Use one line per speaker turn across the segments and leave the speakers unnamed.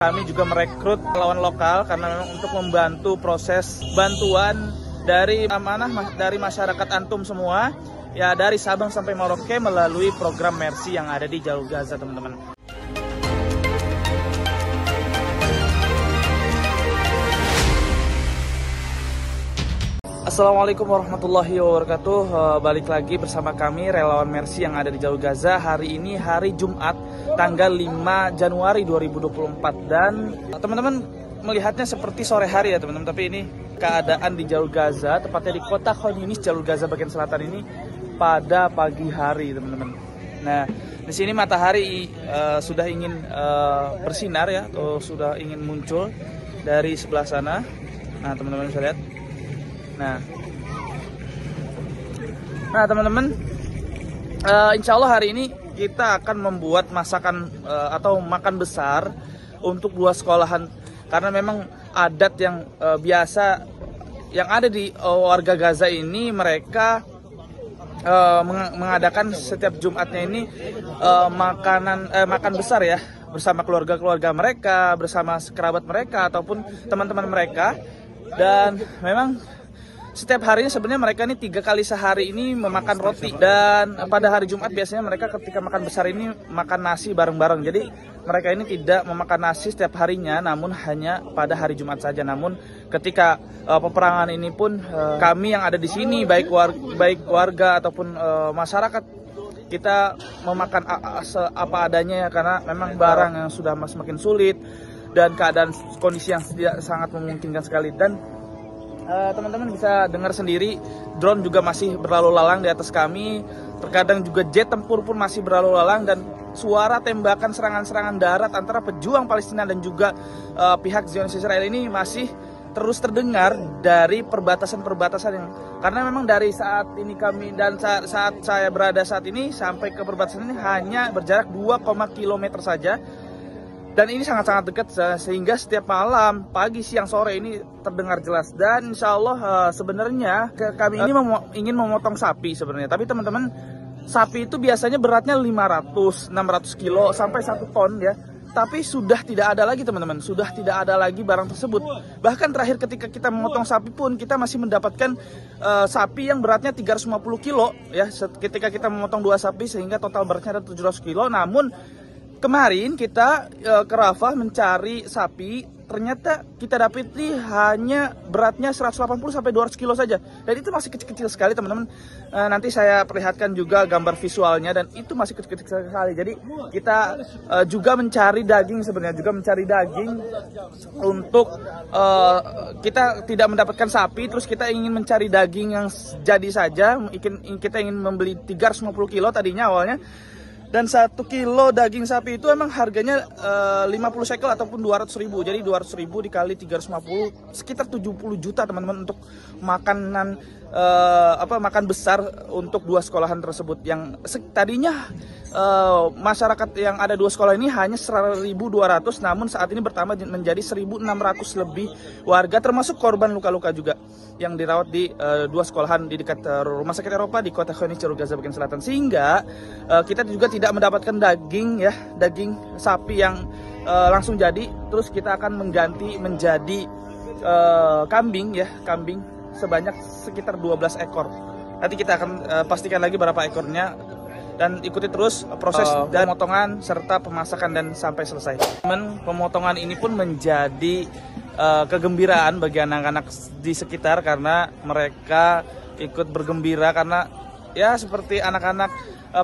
Kami juga merekrut relawan lokal karena memang untuk membantu proses bantuan dari amanah dari masyarakat antum semua, ya dari Sabang sampai Merauke melalui program Mercy yang ada di Jalur Gaza, teman-teman. Assalamualaikum warahmatullahi wabarakatuh. Balik lagi bersama kami relawan Mercy yang ada di Jalur Gaza. Hari ini hari Jumat tanggal 5 Januari 2024 dan teman-teman melihatnya seperti sore hari ya teman-teman, tapi ini keadaan di Jalur Gaza, tepatnya di kota Khan Yunis, Jalur Gaza bagian selatan ini pada pagi hari teman-teman. Nah, di sini matahari sudah ingin bersinar ya, atau sudah ingin muncul dari sebelah sana. Nah, teman-teman bisa lihat. Nah teman-teman, insya Allah hari ini kita akan membuat masakan atau makan besar untuk 2 sekolahan, karena memang adat yang biasa yang ada di warga Gaza ini, mereka mengadakan setiap Jumatnya ini makan besar ya, bersama keluarga mereka, bersama kerabat mereka ataupun teman-teman mereka. Dan memang setiap harinya sebenarnya mereka ini 3 kali sehari ini memakan roti, dan pada hari Jumat biasanya mereka ketika makan besar ini makan nasi bareng-bareng. Jadi mereka ini tidak memakan nasi setiap harinya, namun hanya pada hari Jumat saja. Namun ketika peperangan ini pun kami yang ada di sini, baik warga ataupun masyarakat, kita memakan apa adanya ya, karena memang barang yang sudah semakin sulit dan keadaan kondisi yang sangat memungkinkan sekali. Dan teman-teman bisa dengar sendiri, drone juga masih berlalu lalang di atas kami. Terkadang juga jet tempur pun masih berlalu lalang, dan suara tembakan serangan-serangan darat antara pejuang Palestina dan juga pihak Zionis Israel ini masih terus terdengar dari perbatasan-perbatasan yang, karena memang dari saat ini kami dan saat saya berada saat ini sampai ke perbatasan ini hanya berjarak 2 km saja. Dan ini sangat-sangat dekat, sehingga setiap malam, pagi, siang, sore ini terdengar jelas. Dan insya Allah sebenarnya kami ini ingin memotong sapi sebenarnya. Tapi teman-teman, sapi itu biasanya beratnya 500-600 kilo sampai 1 ton ya. Tapi sudah tidak ada lagi teman-teman, sudah tidak ada lagi barang tersebut. Bahkan terakhir ketika kita memotong sapi pun kita masih mendapatkan sapi yang beratnya 350 kilo ya. Ketika kita memotong 2 sapi sehingga total beratnya ada 700 kilo. Namun kemarin kita ke Rafah mencari sapi, ternyata kita dapati hanya beratnya 180 sampai 200 kilo saja. Dan itu masih kecil-kecil sekali teman-teman. Nanti saya perlihatkan juga gambar visualnya, dan itu masih kecil-kecil sekali. Jadi kita juga mencari daging sebenarnya, juga mencari daging untuk kita tidak mendapatkan sapi, terus kita ingin mencari daging yang jadi saja. Kita ingin membeli 350 kilo tadinya awalnya. Dan 1 kilo daging sapi itu emang harganya 50 shekel ataupun 200 ribu. Jadi 200 ribu dikali 350, sekitar 70 juta teman-teman untuk makanan makan besar untuk 2 sekolahan tersebut. Yang tadinya masyarakat yang ada 2 sekolah ini hanya 1.200, namun saat ini bertambah menjadi 1.600 lebih warga, termasuk korban luka-luka juga yang dirawat di 2 sekolahan di dekat Rumah Sakit Eropa di kota Khan Yunis, Jalur Gaza bagian selatan. Sehingga kita juga tidak mendapatkan daging sapi yang langsung jadi. Terus kita akan mengganti menjadi kambing sebanyak sekitar 12 ekor. Nanti kita akan pastikan lagi berapa ekornya, dan ikuti terus proses dan pemotongan serta pemasakan dan sampai selesai. Pemotongan ini pun menjadi kegembiraan bagi anak-anak di sekitar, karena mereka ikut bergembira karena ya seperti anak-anak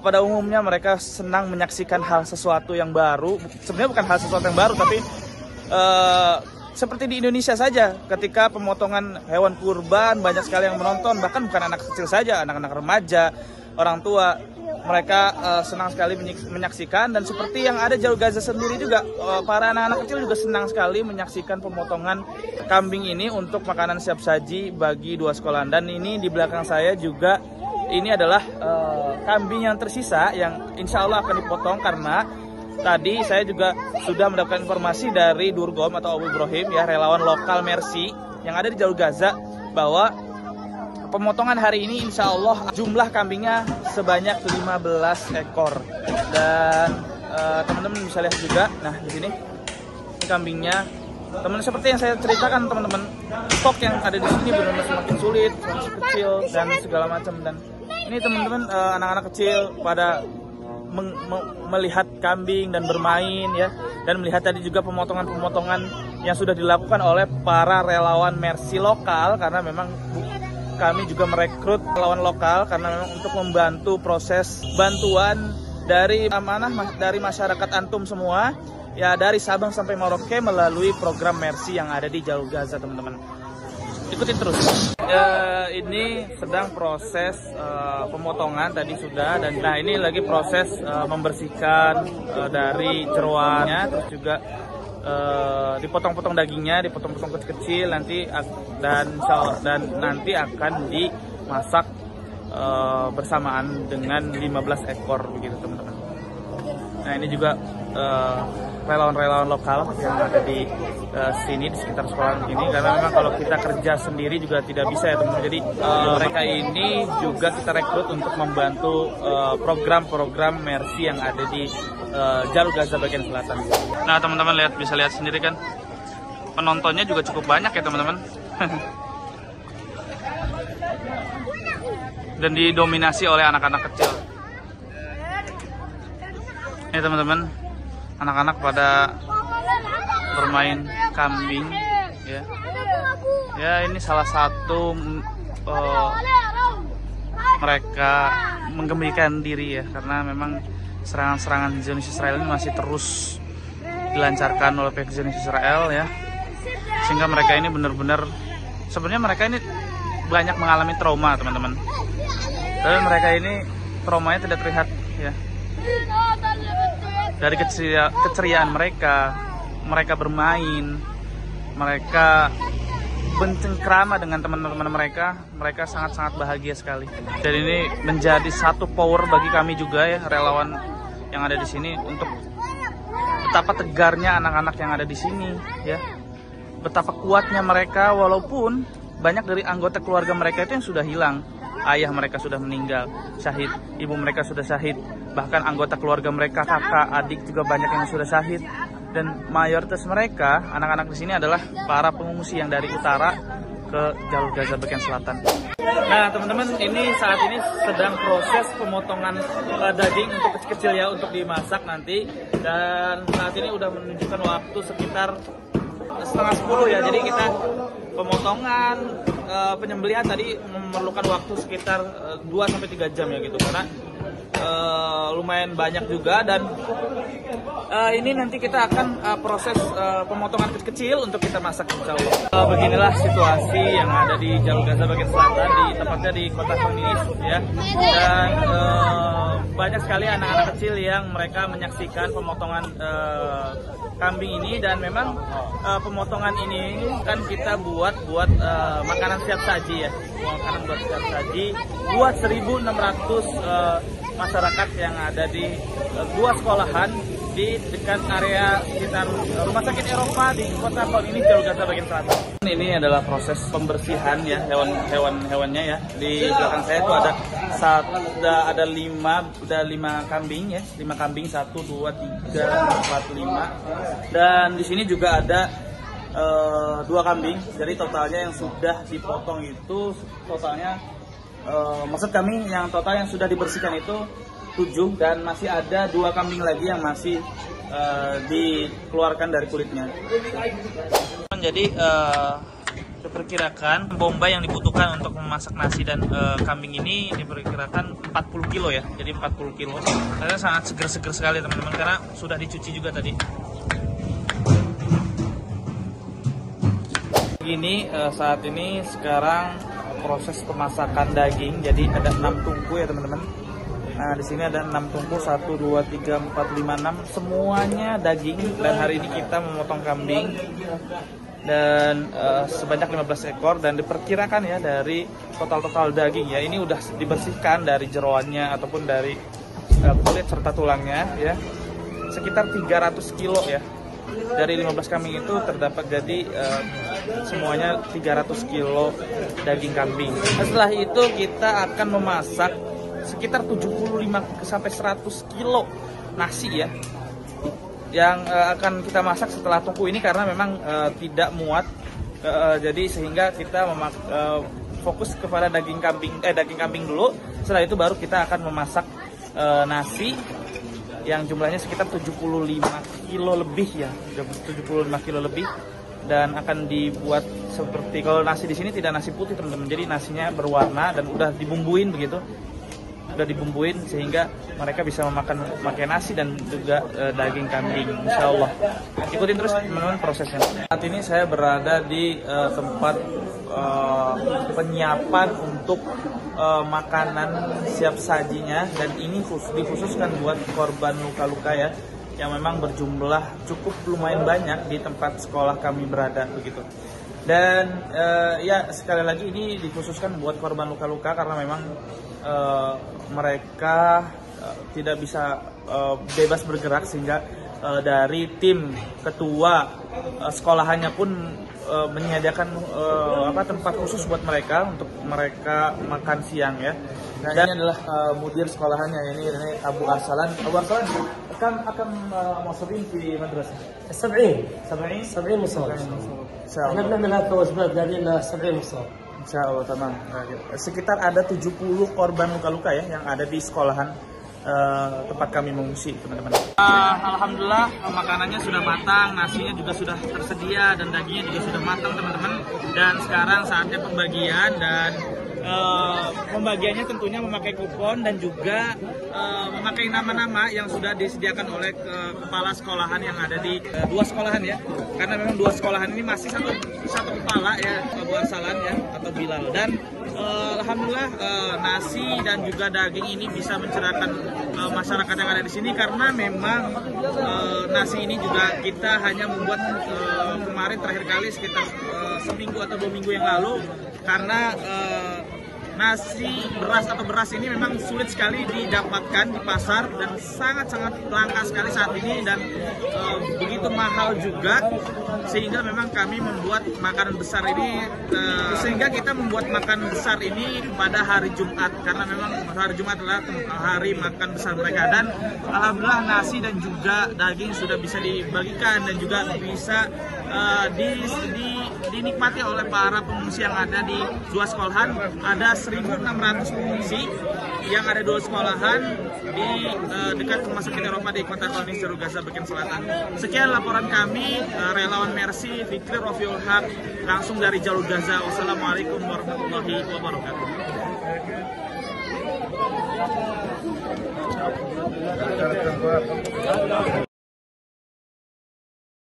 pada umumnya mereka senang menyaksikan hal sesuatu yang baru. Sebenarnya bukan hal sesuatu yang baru, tapi seperti di Indonesia saja, ketika pemotongan hewan kurban banyak sekali yang menonton, bahkan bukan anak kecil saja, anak-anak remaja, orang tua, mereka senang sekali menyaksikan. Dan seperti yang ada Jalur Gaza sendiri juga, para anak-anak kecil juga senang sekali menyaksikan pemotongan kambing ini untuk makanan siap saji bagi 2 sekolahan. Dan ini di belakang saya juga, ini adalah kambing yang tersisa yang insya Allah akan dipotong, karena tadi saya juga sudah mendapatkan informasi dari Durgom atau Abu Ibrahim ya, relawan lokal Mercy yang ada di Jalur Gaza, bahwa pemotongan hari ini insya Allah jumlah kambingnya sebanyak 15 ekor. Dan teman-teman bisa lihat juga, nah di sini kambingnya. Teman, seperti yang saya ceritakan teman-teman, stok yang ada di sini benar-benar semakin sulit, semakin kecil dan segala macam. Dan ini teman-teman, anak-anak kecil pada melihat kambing dan bermain ya, dan melihat tadi juga pemotongan-pemotongan yang sudah dilakukan oleh para relawan Mercy lokal, karena memang kami juga merekrut relawan lokal karena memang untuk membantu proses bantuan dari amanah dari masyarakat antum semua ya, dari Sabang sampai Merauke melalui program Mercy yang ada di Jalur Gaza teman-teman. Ikutin terus. Ini sedang proses pemotongan tadi sudah, dan nah ini lagi proses membersihkan dari jeroannya, terus juga dipotong-potong dagingnya, dipotong-potong kecil-kecil nanti, dan nanti akan dimasak bersamaan dengan 15 ekor begitu teman-teman. Nah ini juga relawan-relawan lokal yang ada di sini di sekitar sekolah ini, karena memang kalau kita kerja sendiri juga tidak bisa ya teman-teman. Jadi mereka ini juga kita rekrut untuk membantu program-program Mercy yang ada di Jalur Gaza bagian selatan. Nah teman-teman bisa lihat sendiri kan, penontonnya juga cukup banyak ya teman-teman. Dan didominasi oleh anak-anak kecil. Ini teman-teman, anak-anak pada bermain kambing ya. Ya ini salah satu mereka menggembirakan diri ya, karena memang serangan-serangan Zionis Israel ini masih terus dilancarkan oleh pihak Zionis Israel ya, sehingga mereka ini benar-benar, sebenarnya mereka ini banyak mengalami trauma teman-teman, tapi mereka ini traumanya tidak terlihat ya. Dari keceriaan mereka bermain, mereka bercengkrama dengan teman-teman mereka sangat-sangat bahagia sekali. Dan ini menjadi satu power bagi kami juga ya, relawan yang ada di sini, untuk betapa tegarnya anak-anak yang ada di sini ya, betapa kuatnya mereka walaupun banyak dari anggota keluarga mereka itu yang sudah hilang. Ayah mereka sudah meninggal syahid, ibu mereka sudah syahid, bahkan anggota keluarga mereka, kakak, adik juga banyak yang sudah syahid. Dan mayoritas mereka, anak-anak di sini adalah para pengungsi yang dari utara ke Jalur Gaza bagian selatan. Nah teman-teman, ini saat ini sedang proses pemotongan daging untuk kecil-kecil ya, untuk dimasak nanti. Dan saat ini udah menunjukkan waktu sekitar setengah 10 ya. Jadi kita pemotongan, penyembelihan tadi memerlukan waktu sekitar 2-3 jam ya gitu, karena lumayan banyak juga. Dan ini nanti kita akan proses pemotongan kecil-kecil untuk kita masak insya Allah. Beginilah situasi yang ada di Jalur Gaza bagian selatan, tepatnya di kota Khan Yunis ya. Dan banyak sekali anak-anak kecil yang mereka menyaksikan pemotongan kambing ini. Dan memang pemotongan ini kan kita buat makanan siap saji ya, makanan buat siap saji buat 1.600 masyarakat yang ada di 2 sekolahan di dekat area sekitar Rumah Sakit Eropa di kota Khan Yunis, Jalur Gaza bagian selatan. Ini adalah proses pembersihan ya hewannya ya. Di belakang saya itu ada 5 kambing ya, 5 kambing, 1, 2, 3, 4, 5. Dan di sini juga ada 2 kambing. Jadi totalnya yang sudah dipotong itu totalnya maksud kami yang total yang sudah dibersihkan itu 7, dan masih ada 2 kambing lagi yang masih dikeluarkan dari kulitnya. Jadi diperkirakan bombay yang dibutuhkan untuk memasak nasi dan kambing ini diperkirakan 40 kilo ya. Jadi 40 kilo. Karena sangat seger-seger sekali teman-teman, karena sudah dicuci juga tadi. Begini saat ini sekarang proses pemasakan daging. Jadi ada 6 tungku ya teman-teman. Nah di sini ada 6 tungku, 1, 2, 3, 4, 5, 6, semuanya daging. Dan hari ini kita memotong kambing dan sebanyak 15 ekor. Dan diperkirakan ya dari total daging ya, ini udah dibersihkan dari jeroannya ataupun dari kulit serta tulangnya ya, sekitar 300 kilo ya. Dari 15 kambing itu terdapat jadi semuanya 300 kilo daging kambing. Nah, setelah itu kita akan memasak sekitar 75-100 kilo nasi ya. yang akan kita masak setelah tungku ini karena memang tidak muat, jadi sehingga kita fokus kepada daging kambing dulu. Setelah itu baru kita akan memasak nasi yang jumlahnya sekitar 75 kilo lebih ya, 75 kilo lebih, dan akan dibuat seperti, kalau nasi di sini tidak nasi putih teman-teman, jadi nasinya berwarna dan udah dibumbuin begitu. Udah dibumbuin sehingga mereka bisa memakai nasi dan juga daging kambing, insya Allah. Ikutin terus teman-teman prosesnya. Saat ini saya berada di tempat penyiapan untuk makanan siap sajinya, dan ini dikhususkan buat korban luka-luka ya, yang memang berjumlah cukup lumayan banyak di tempat sekolah kami berada begitu. Dan ya sekali lagi ini dikhususkan buat korban luka-luka karena memang mereka tidak bisa bebas bergerak, sehingga dari tim ketua sekolahannya pun menyediakan tempat khusus buat mereka untuk mereka makan siang ya. Dan ini adalah mudir sekolahannya, ini Abu Arsalan. Abu Arsalan akan موظفين في مدرسة
70 مصاب.
إن شاء
احنا
الله.
بنعمل هكا وجبات قاعدين 70 مصاب.
Insya Allah, tamam. Sekitar ada 70 korban luka-luka ya yang ada di sekolahan tempat kami mengungsi, teman-teman. Alhamdulillah makanannya sudah matang, nasinya juga sudah tersedia, dan dagingnya juga sudah matang, teman-teman. Dan sekarang saatnya pembagian, dan pembagiannya tentunya memakai kupon dan juga memakai nama-nama yang sudah disediakan oleh kepala sekolahan yang ada di dua sekolahan ya, karena memang dua sekolahan ini masih satu kepala ya, Abu Arsalan ya atau Bilal. Dan alhamdulillah nasi dan juga daging ini bisa mencerahkan masyarakat yang ada di sini, karena memang nasi ini juga kita hanya membuat kemarin terakhir kali sekitar seminggu atau 2 minggu yang lalu, karena nasi beras ini memang sulit sekali didapatkan di pasar dan sangat-sangat langka sekali saat ini, dan begitu mahal juga, sehingga memang kami membuat makanan besar ini pada hari Jumat, karena memang hari Jumat adalah hari makan besar mereka. Dan alhamdulillah nasi dan juga daging sudah bisa dibagikan dan juga bisa dinikmati oleh para pengungsi yang ada di dua sekolahan. Ada 1.600 pengungsi yang ada dua sekolahan di dekat Rumah Sakit Eropa di Kota Kolonis Jalur Gaza bagian selatan. Sekian laporan kami, relawan Mercy, Fikri Rofiul Haq, langsung dari Jalur Gaza. Wassalamualaikum warahmatullahi wabarakatuh.